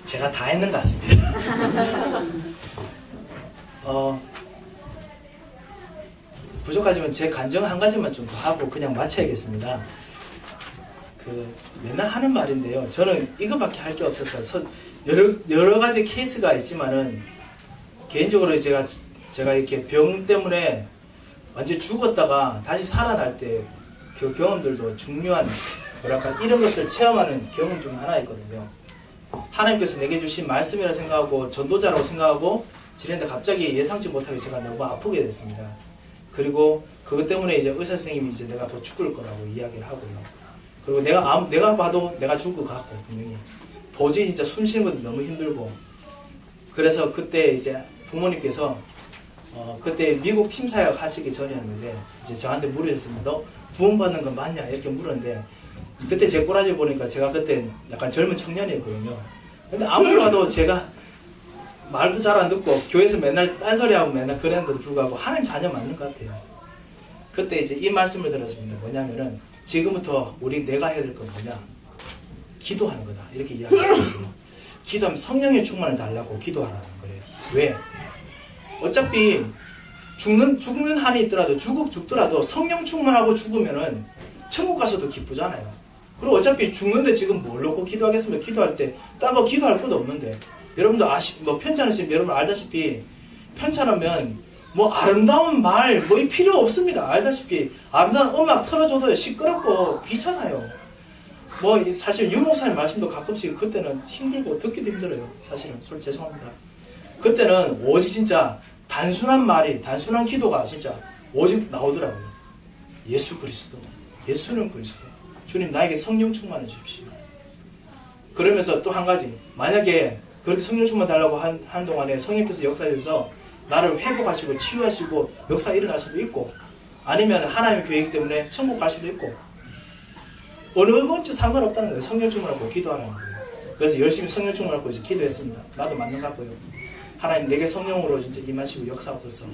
제가 다 했는 것 같습니다. 부족하지만 제 간증 한 가지만 좀 더 하고 그냥 마쳐야겠습니다. 맨날 하는 말인데요. 저는 이거밖에 할 게 없어서 여러 가지 케이스가 있지만은 개인적으로 제가 이렇게 병 때문에 완전 죽었다가 다시 살아날 때 그 경험들도 중요한 이런 것을 체험하는 경험 중 하나였거든요. 하나님께서 내게 주신 말씀이라 생각하고 전도자라고 생각하고 지냈는데 갑자기 예상치 못하게 제가 너무 아프게 됐습니다. 그리고 그것 때문에 이제 의사 선생님이 이제 내가 더 죽을 거라고 이야기를 하고요. 그리고 내가 봐도 내가 죽을 것 같고 분명히 도저히 진짜 숨 쉬는 것도 너무 힘들고 그래서 그때 이제 부모님께서 그때 미국 팀사역 하시기 전이었는데 이제 저한테 물으셨습니다. 너 구원받는 건 맞냐? 이렇게 물었는데 그때 제 꼬라지 보니까 제가 그때 약간 젊은 청년이었거든요. 근데 아무리 봐도 제가 말도 잘 안 듣고 교회에서 맨날 딴소리하고 맨날 그랬는데도 불구하고 하나님 자녀 맞는 것 같아요. 그때 이제 이 말씀을 들었습니다. 뭐냐면은 지금부터 내가 해야 될 건 뭐냐? 기도하는 거다. 이렇게 이야기했거든요. 기도하면 성령의 충만을 달라고 기도하라는 거예요. 왜? 어차피 죽는 한이 있더라도 죽더라도 성령 충만하고 죽으면은 천국 가서도 기쁘잖아요. 그리고 어차피 죽는데 지금 뭘 놓고 기도하겠습니까? 기도할 때 딴 거 기도할 것도 없는데 여러분도 편찮으시면 여러분 알다시피 편찮으면 아름다운 말 이 필요 없습니다. 알다시피 아름다운 음악 틀어줘도 시끄럽고 귀찮아요. 사실 유목사님 말씀도 가끔씩 그때는 힘들고 듣기도 힘들어요. 사실은 죄송합니다. 그때는 오직 진짜 단순한 기도가 진짜 오직 나오더라고요. 예수 그리스도, 예수는 그리스도. 주님 나에게 성령 충만해 주십시오. 그러면서 또 한 가지, 만약에 그렇게 성령 충만 달라고 한 동안에 성령께서 역사해서 나를 회복하시고 치유하시고 역사 일어날 수도 있고, 아니면 하나님의 계획 때문에 천국 갈 수도 있고, 어느 건지 상관없다는 거예요. 성령 충만하고 기도하라는 거예요. 그래서 열심히 성령 충만하고 이제 기도했습니다. 나도 맞는 것 같고요. 하나님 내게 성령으로 진짜 임하시고 역사하셔서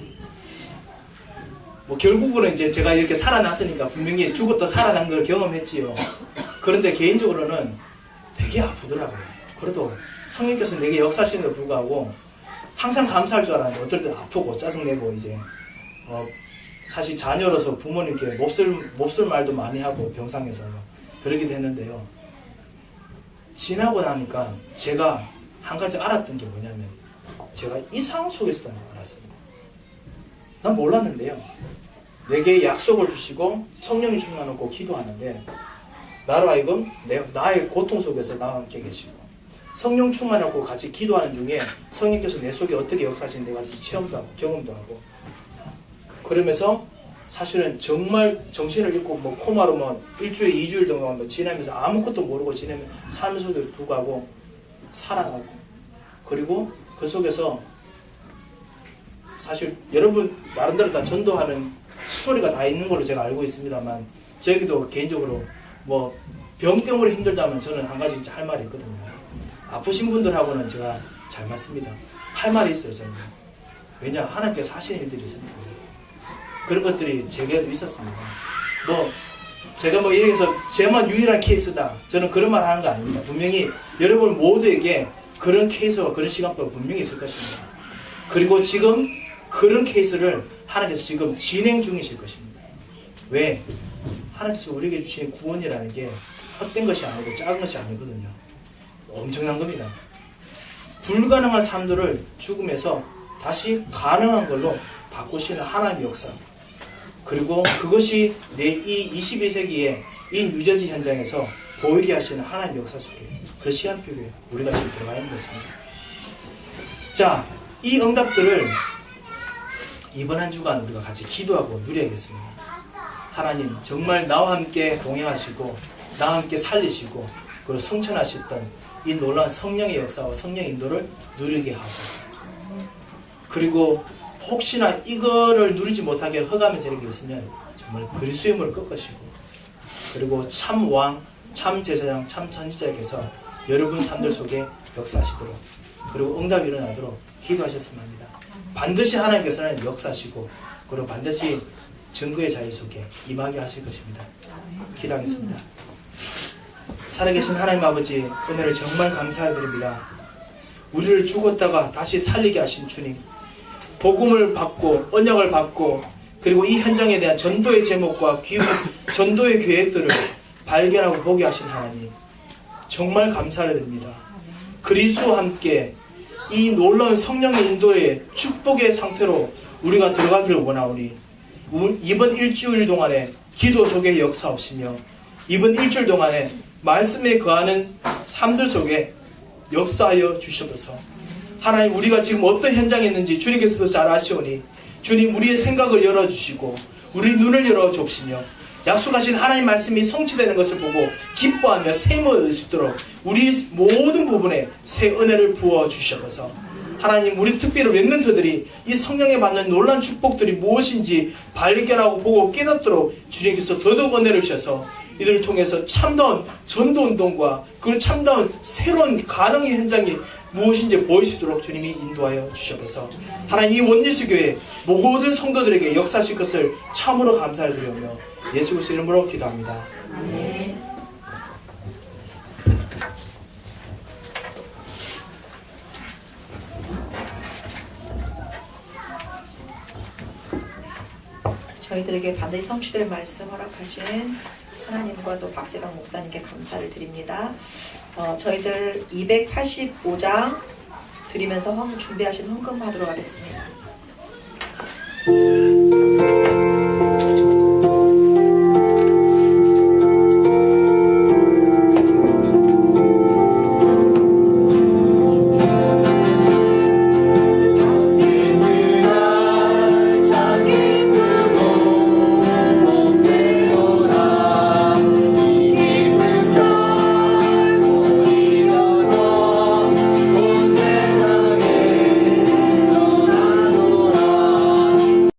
결국은 이제 제가 이렇게 살아났으니까 분명히 죽었다 살아난 걸 경험했지요. 그런데 개인적으로는 되게 아프더라고요. 그래도 성령께서 내게 역사하시는 데 불구하고 항상 감사할 줄 알았는데 어떨 때 아프고 짜증내고 이제 사실 자녀로서 부모님께 몹쓸 말도 많이 하고 병상에서 그러기도 했는데요. 지나고 나니까 제가 한 가지 알았던 게 뭐냐면 제가 이 상황 속에서도 알았습니다. 난 몰랐는데요. 내게 약속을 주시고 성령이 충만하고 기도하는데 나로 하여금 나의 고통 속에서 나와 함께 계시고 성령 충만하고 같이 기도하는 중에 성령께서 내 속에 어떻게 역사하시는지 내가 체험도 하고 경험도 하고 그러면서 사실은 정말 정신을 잃고 코마로 일주일, 2주일 동안 지내면서 아무것도 모르고 지내면 삶 속에 불구하고 살아가고 그리고 그 속에서 사실 여러분 나름대로 다 전도하는 스토리가 다 있는 걸로 제가 알고 있습니다만 저에게도 개인적으로 병 때문에 힘들다면 저는 한 가지 진짜 할 말이 있거든요. 아프신 분들하고는 제가 잘 맞습니다. 할 말이 있어요. 저는. 왜냐 하나님께서 하시는 일들이 있습니다. 그런 것들이 제게도 있었습니다. 제가 이렇게 해서 제만 유일한 케이스다. 저는 그런 말 하는 거 아닙니다. 분명히 여러분 모두에게 그런 케이스와 그런 시간표가 분명히 있을 것입니다. 그리고 지금 그런 케이스를 하나님께서 지금 진행 중이실 것입니다. 왜? 하나님께서 우리에게 주신 구원이라는 게 헛된 것이 아니고 작은 것이 아니거든요. 엄청난 겁니다. 불가능한 삶들을 죽음에서 다시 가능한 걸로 바꾸시는 하나님의 역사. 그리고 그것이 이 22세기의 이 뉴저지 현장에서 보이게 하시는 하나님의 역사 속에 그 시간표에 우리가 지금 들어가 있는 것입니다. 자, 이 응답들을 이번 한 주간 우리가 같이 기도하고 누려야겠습니다. 하나님 정말 나와 함께 동행하시고 나와 함께 살리시고 그리고 성천하셨던 이 놀라운 성령의 역사와 성령의 인도를 누리게 하소서. 그리고 혹시나 이거를 누리지 못하게 허감의 세력이 있으면 정말 그리스도의 힘으로 꺾으시고 그리고 참 왕, 참 제사장, 참 선지자께서 여러분 삶들 속에 역사하시도록 그리고 응답이 일어나도록 기도하셨으면 합니다. 반드시 하나님께서는 역사하시고 그리고 반드시 증거의 자유 속에 임하게 하실 것입니다. 기도하겠습니다. 살아계신 하나님 아버지 은혜를 정말 감사드립니다. 우리를 죽었다가 다시 살리게 하신 주님, 복음을 받고 언약을 받고 그리고 이 현장에 대한 전도의 제목과 전도의 계획들을 발견하고 보게 하신 하나님 정말 감사를 드립니다. 그리스도와 함께 이 놀라운 성령의 인도의 축복의 상태로 우리가 들어가기를 원하오니 이번 일주일 동안에 기도 속에 역사하시며 이번 일주일 동안에 말씀에 거하는 삶들 속에 역사하여 주시옵소서. 하나님 우리가 지금 어떤 현장에 있는지 주님께서도 잘 아시오니 주님 우리의 생각을 열어주시고 우리 눈을 열어주시며 약속하신 하나님 말씀이 성취되는 것을 보고 기뻐하며 샘을 얻을 수 있도록 우리 모든 부분에 새 은혜를 부어주시옵소서. 하나님 우리 특별히 렘넌트들이 이 성령에 받는 놀라운 축복들이 무엇인지 발견하고 보고 깨닫도록 주님께서 더더욱 은혜를 주셔서 이들을 통해서 참다운 전도운동과 그리고 참다운 새로운 가능의 현장이 무엇인지 보일 수 있도록 주님이 인도하여 주셔서 하나님 이 원리스 교회 모든 성도들에게 역사하실 것을 참으로 감사를 드리며 예수 그리스도 이름으로 기도합니다. 아멘. 저희들에게 반드시 성취될 말씀 허락하신 하나님과 또 박세강 목사님께 감사를 드립니다. 저희들 285장 드리면서 준비하신 헌금하도록 하겠습니다.